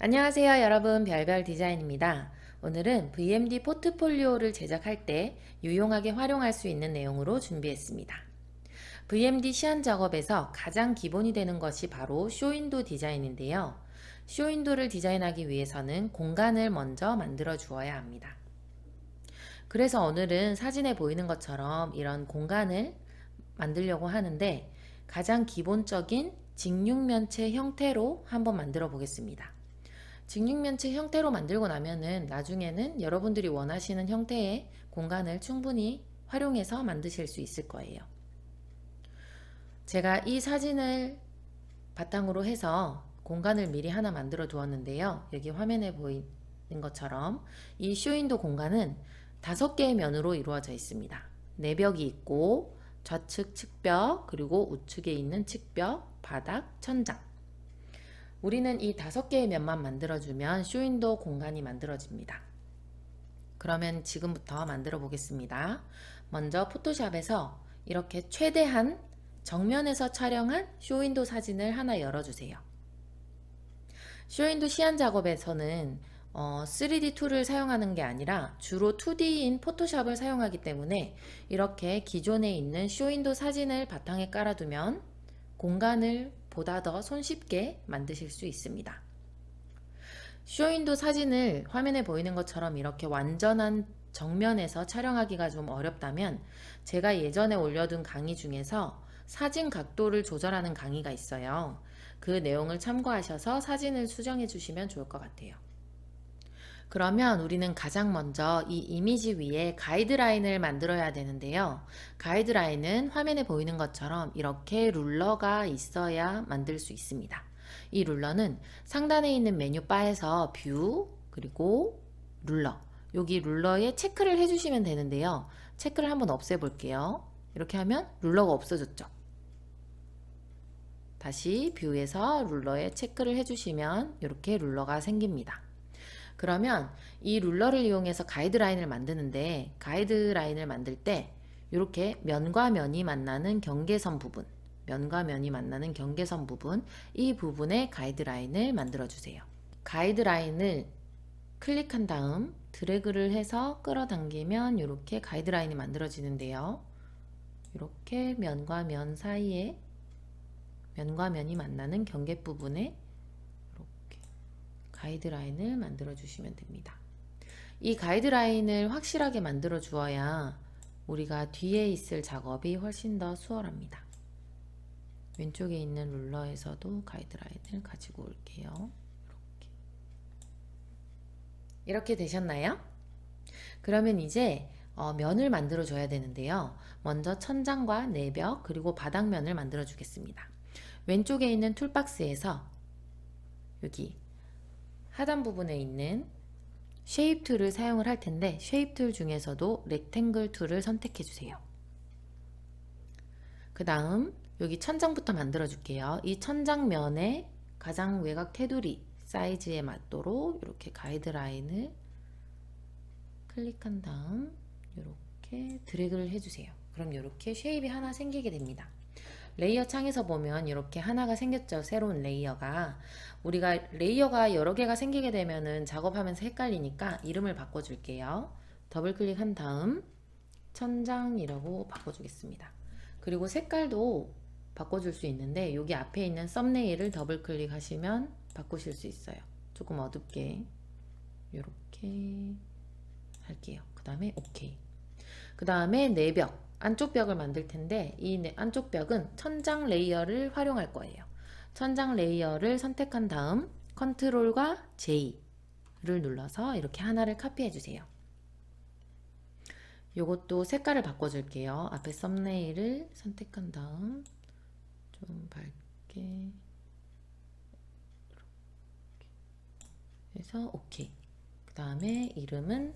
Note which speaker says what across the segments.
Speaker 1: 안녕하세요 여러분, 별별 디자인입니다. 오늘은 VMD 포트폴리오를 제작할 때 유용하게 활용할 수 있는 내용으로 준비했습니다. VMD 시안 작업에서 가장 기본이 되는 것이 바로 쇼윈도 디자인인데요. 쇼윈도를 디자인하기 위해서는 공간을 먼저 만들어 주어야 합니다. 그래서 오늘은 사진에 보이는 것처럼 이런 공간을 만들려고 하는데, 가장 기본적인 직육면체 형태로 한번 만들어 보겠습니다. 직육면체 형태로 만들고 나면은 나중에는 여러분들이 원하시는 형태의 공간을 충분히 활용해서 만드실 수 있을 거예요. 제가 이 사진을 바탕으로 해서 공간을 미리 하나 만들어 두었는데요. 여기 화면에 보이는 것처럼 이 쇼윈도 공간은 5개의 면으로 이루어져 있습니다. 내벽이 있고 좌측 측벽, 그리고 우측에 있는 측벽, 바닥, 천장. 우리는 이 5개의 면만 만들어주면 쇼윈도 공간이 만들어집니다. 그러면 지금부터 만들어 보겠습니다. 먼저 포토샵에서 이렇게 최대한 정면에서 촬영한 쇼윈도 사진을 하나 열어주세요. 쇼윈도 시안 작업에서는 3D 툴을 사용하는 게 아니라 주로 2D인 포토샵을 사용하기 때문에 이렇게 기존에 있는 쇼윈도 사진을 바탕에 깔아두면 공간을 보다 더 손쉽게 만드실 수 있습니다. 쇼윈도 사진을 화면에 보이는 것처럼 이렇게 완전한 정면에서 촬영하기가 좀 어렵다면 제가 예전에 올려둔 강의 중에서 사진 각도를 조절하는 강의가 있어요. 그 내용을 참고하셔서 사진을 수정해 주시면 좋을 것 같아요. 그러면 우리는 가장 먼저 이 이미지 위에 가이드라인을 만들어야 되는데요. 가이드라인은 화면에 보이는 것처럼 이렇게 룰러가 있어야 만들 수 있습니다. 이 룰러는 상단에 있는 메뉴바에서 뷰, 그리고 룰러, 여기 룰러에 체크를 해주시면 되는데요. 체크를 한번 없애볼게요. 이렇게 하면 룰러가 없어졌죠. 다시 뷰에서 룰러에 체크를 해주시면 이렇게 룰러가 생깁니다. 그러면 이 룰러를 이용해서 가이드라인을 만드는데, 가이드라인을 만들 때 이렇게 면과 면이 만나는 경계선 부분, 면과 면이 만나는 경계선 부분, 이 부분에 가이드라인을 만들어 주세요. 가이드라인을 클릭한 다음 드래그를 해서 끌어당기면 이렇게 가이드라인이 만들어지는데요. 이렇게 면과 면 사이에, 면과 면이 만나는 경계 부분에 이렇게 가이드라인을 만들어 주시면 됩니다. 이 가이드라인을 확실하게 만들어 주어야 우리가 뒤에 있을 작업이 훨씬 더 수월합니다. 왼쪽에 있는 룰러에서도 가이드라인을 가지고 올게요. 이렇게 되셨나요? 그러면 이제 면을 만들어 줘야 되는데요. 먼저 천장과 내벽, 그리고 바닥면을 만들어 주겠습니다. 왼쪽에 있는 툴박스에서 여기 하단 부분에 있는 쉐입 툴을 사용을 할 텐데, 쉐입 툴 중에서도 렉탱글 툴을 선택해 주세요. 그 다음 여기 천장부터 만들어 줄게요. 이 천장면에 가장 외곽 테두리 사이즈에 맞도록 이렇게 가이드라인을 클릭한 다음 이렇게 드래그를 해주세요. 그럼 이렇게 쉐입이 하나 생기게 됩니다. 레이어 창에서 보면 이렇게 하나가 생겼죠. 새로운 레이어가. 우리가 레이어가 여러 개가 생기게 되면은 작업하면서 헷갈리니까 이름을 바꿔줄게요. 더블 클릭한 다음 천장이라고 바꿔주겠습니다. 그리고 색깔도 바꿔줄 수 있는데, 여기 앞에 있는 썸네일을 더블 클릭하시면 바꾸실 수 있어요. 조금 어둡게 이렇게 할게요. 그 다음에 OK. 그 다음에 내벽, 안쪽 벽을 만들 텐데, 이 안쪽 벽은 천장 레이어를 활용할 거예요. 천장 레이어를 선택한 다음 컨트롤과 J를 눌러서 이렇게 하나를 카피해 주세요. 요것도 색깔을 바꿔줄게요. 앞에 썸네일을 선택한 다음 좀 밝게 해서 OK. 그 다음에 이름은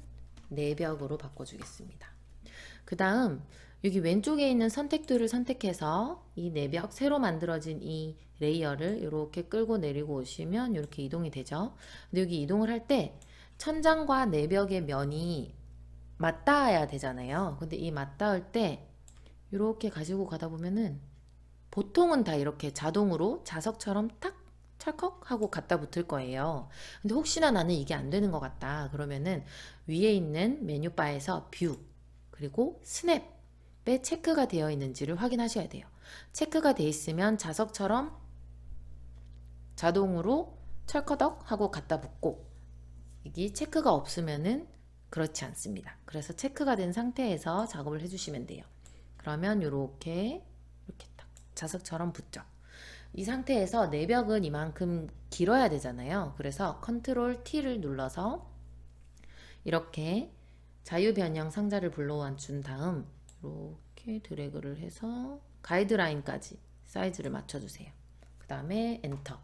Speaker 1: 내벽으로 바꿔주겠습니다. 그 다음 여기 왼쪽에 있는 선택들을 선택해서 이 내벽 새로 만들어진 이 레이어를 이렇게 끌고 내리고 오시면 이렇게 이동이 되죠. 근데 여기 이동을 할 때 천장과 내벽의 면이 맞닿아야 되잖아요. 근데 이 맞닿을 때 이렇게 가지고 가다 보면은 보통은 다 이렇게 자동으로 자석처럼 탁 찰컥 하고 갖다 붙을 거예요. 근데 혹시나 나는 이게 안 되는 것 같다. 그러면은 위에 있는 메뉴바에서 뷰, 그리고 스냅에 체크가 되어 있는지를 확인하셔야 돼요. 체크가 되어 있으면 자석처럼 자동으로 철커덕 하고 갖다 붙고, 이게 체크가 없으면은 그렇지 않습니다. 그래서 체크가 된 상태에서 작업을 해주시면 돼요. 그러면 이렇게 딱 자석처럼 붙죠. 이 상태에서 내벽은 이만큼 길어야 되잖아요. 그래서 컨트롤 T를 눌러서 이렇게 자유 변형 상자를 불러준 다음 이렇게 드래그를 해서 가이드라인까지 사이즈를 맞춰주세요. 그 다음에 엔터.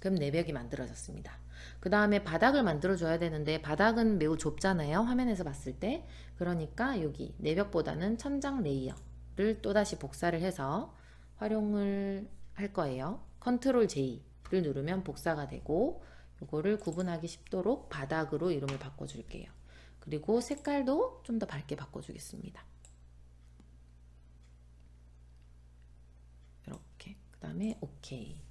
Speaker 1: 그럼 내벽이 만들어졌습니다. 그 다음에 바닥을 만들어줘야 되는데 바닥은 매우 좁잖아요. 화면에서 봤을 때. 그러니까 여기 내벽보다는 천장 레이어를 또다시 복사를 해서 활용을 할 거예요. 컨트롤 J를 누르면 복사가 되고, 이거를 구분하기 쉽도록 바닥으로 이름을 바꿔줄게요. 그리고 색깔도 좀 더 밝게 바꿔주겠습니다. 이렇게. 그 다음에 OK.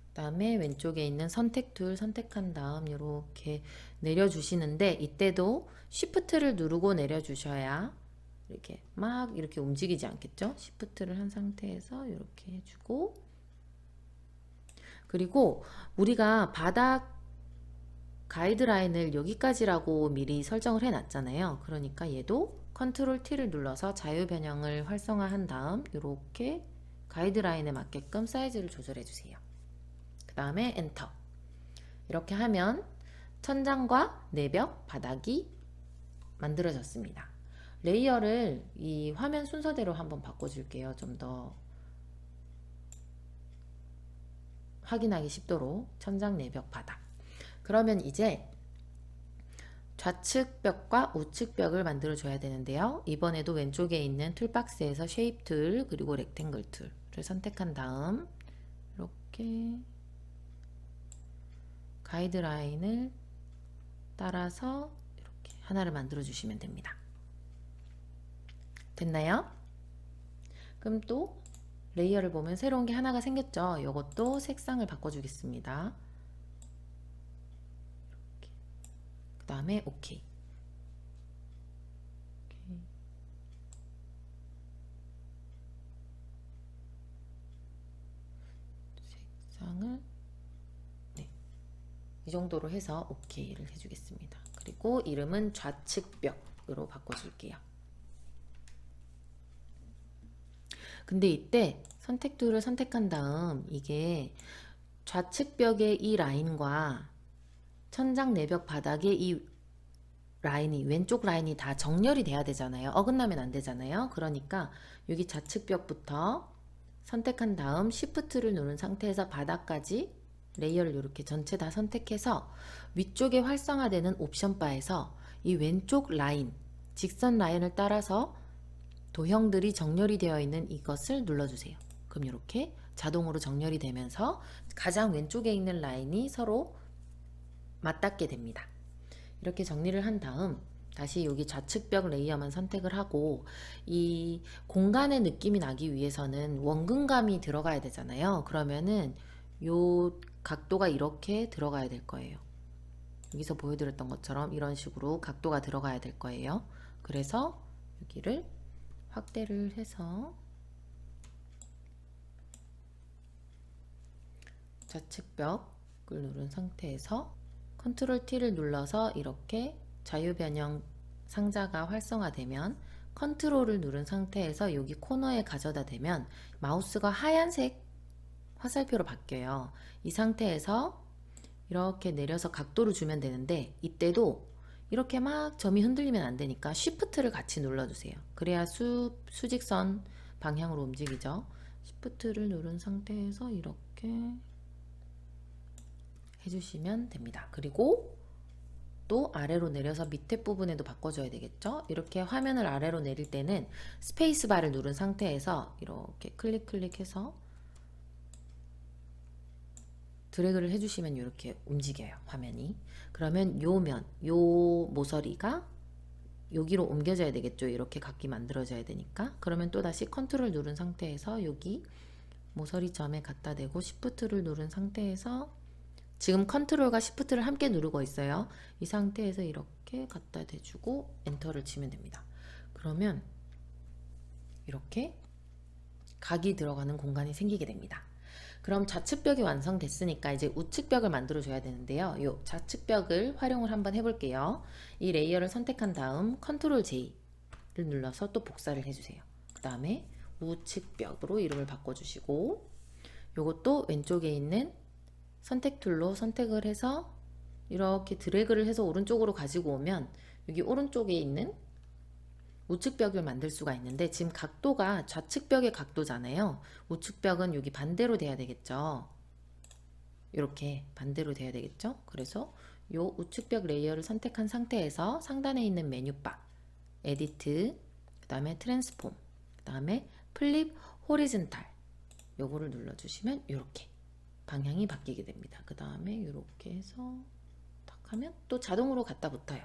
Speaker 1: 그 다음에 왼쪽에 있는 선택 툴 선택한 다음 이렇게 내려주시는데, 이때도 Shift를 누르고 내려주셔야 이렇게 움직이지 않겠죠? Shift를 한 상태에서 이렇게 해주고, 그리고 우리가 바닥 가이드라인을 여기까지라고 미리 설정을 해 놨잖아요. 그러니까 얘도 컨트롤 T를 눌러서 자유 변형을 활성화한 다음 이렇게 가이드라인에 맞게끔 사이즈를 조절해 주세요. 그 다음에 엔터. 이렇게 하면 천장과 내벽, 바닥이 만들어졌습니다. 레이어를 이 화면 순서대로 한번 바꿔줄게요. 좀 더 확인하기 쉽도록 천장, 내벽, 바닥. 그러면 이제 좌측 벽과 우측 벽을 만들어 줘야 되는데요. 이번에도 왼쪽에 있는 툴박스에서 쉐입 툴 그리고 렉탱글 툴을 선택한 다음 이렇게 가이드라인을 따라서 이렇게 하나를 만들어 주시면 됩니다. 됐나요? 그럼 또 레이어를 보면 새로운 게 하나가 생겼죠. 이것도 색상을 바꿔주겠습니다. 그 다음에 OK. 색상을 이 정도로 해서 OK를 해주겠습니다. 그리고 이름은 좌측벽으로 바꿔줄게요. 근데 이때 선택 툴을 선택한 다음 이게 좌측벽의 이 라인과 천장 내벽 바닥의 이 라인이, 왼쪽 라인이 다 정렬이 돼야 되잖아요. 어긋나면 안 되잖아요. 그러니까 여기 좌측벽부터 선택한 다음 Shift를 누른 상태에서 바닥까지 레이어를 이렇게 전체 다 선택해서 위쪽에 활성화되는 옵션 바에서 이 왼쪽 라인, 직선 라인을 따라서 도형들이 정렬이 되어 있는 이것을 눌러주세요. 그럼 이렇게 자동으로 정렬이 되면서 가장 왼쪽에 있는 라인이 서로 맞닿게 됩니다. 이렇게 정리를 한 다음 다시 여기 좌측벽 레이어만 선택을 하고, 이 공간의 느낌이 나기 위해서는 원근감이 들어가야 되잖아요. 그러면은 요 각도가 이렇게 들어가야 될 거예요. 여기서 보여드렸던 것처럼 이런 식으로 각도가 들어가야 될 거예요. 그래서 여기를 확대를 해서 좌측벽을 누른 상태에서 컨트롤 T를 눌러서 이렇게 자유 변형 상자가 활성화되면 컨트롤을 누른 상태에서 여기 코너에 가져다 대면 마우스가 하얀색 화살표로 바뀌어요. 이 상태에서 이렇게 내려서 각도를 주면 되는데, 이때도 이렇게 막 점이 흔들리면 안 되니까 Shift를 같이 눌러주세요. 그래야 수직선 방향으로 움직이죠. Shift를 누른 상태에서 이렇게 해주시면 됩니다. 그리고 또 아래로 내려서 밑에 부분에도 바꿔줘야 되겠죠. 이렇게 화면을 아래로 내릴 때는 스페이스바를 누른 상태에서 이렇게 클릭해서 드래그를 해주시면 이렇게 움직여요, 화면이. 그러면 요 면, 요 모서리가 여기로 옮겨져야 되겠죠. 이렇게 각기 만들어져야 되니까. 그러면 또 다시 컨트롤 누른 상태에서 여기 모서리점에 갖다 대고 Shift를 누른 상태에서 지금 컨트롤과 Shift를 함께 누르고 있어요. 이 상태에서 이렇게 갖다 대주고 엔터를 치면 됩니다. 그러면 이렇게 각이 들어가는 공간이 생기게 됩니다. 그럼 좌측벽이 완성됐으니까 이제 우측벽을 만들어 줘야 되는데요. 이 좌측벽을 활용을 한번 해볼게요. 이 레이어를 선택한 다음 컨트롤 J를 눌러서 또 복사를 해주세요. 그 다음에 우측벽으로 이름을 바꿔주시고 요것도 왼쪽에 있는 선택 툴로 선택을 해서 이렇게 드래그를 해서 오른쪽으로 가지고 오면 여기 오른쪽에 있는 우측벽을 만들 수가 있는데 지금 각도가 좌측벽의 각도잖아요. 우측벽은 여기 반대로 돼야 되겠죠. 이렇게 반대로 돼야 되겠죠. 그래서 요 우측벽 레이어를 선택한 상태에서 상단에 있는 메뉴바 에디트, 그 다음에 트랜스폼, 그 다음에 플립 호리즌탈 요거를 눌러주시면 이렇게 방향이 바뀌게 됩니다. 그 다음에 이렇게 해서 탁 하면 또 자동으로 갖다 붙어요.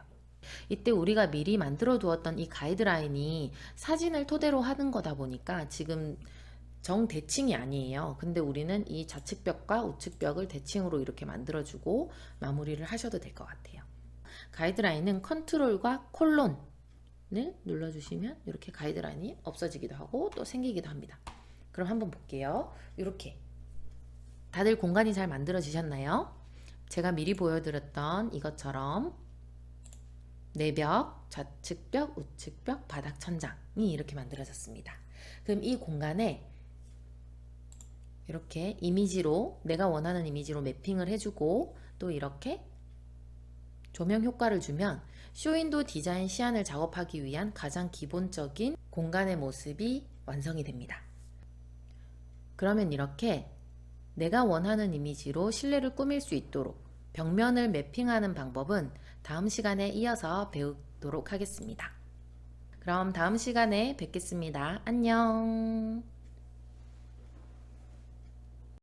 Speaker 1: 이때 우리가 미리 만들어 두었던 이 가이드라인이 사진을 토대로 하는 거다 보니까 지금 정 대칭이 아니에요. 근데 우리는 이 좌측벽과 우측벽을 대칭으로 이렇게 만들어주고 마무리를 하셔도 될 것 같아요. 가이드라인은 컨트롤과 콜론을 눌러주시면 이렇게 가이드라인이 없어지기도 하고 또 생기기도 합니다. 그럼 한번 볼게요. 이렇게 다들 공간이 잘 만들어지셨나요? 제가 미리 보여드렸던 이것처럼 내벽, 좌측벽, 우측벽, 바닥 천장이 이렇게 만들어졌습니다. 그럼 이 공간에 이렇게 이미지로 내가 원하는 이미지로 매핑을 해주고 또 이렇게 조명 효과를 주면 쇼윈도 디자인 시안을 작업하기 위한 가장 기본적인 공간의 모습이 완성이 됩니다. 그러면 이렇게 내가 원하는 이미지로 실내를 꾸밀 수 있도록 벽면을 매핑하는 방법은 다음 시간에 이어서 배우도록 하겠습니다. 그럼 다음 시간에 뵙겠습니다. 안녕.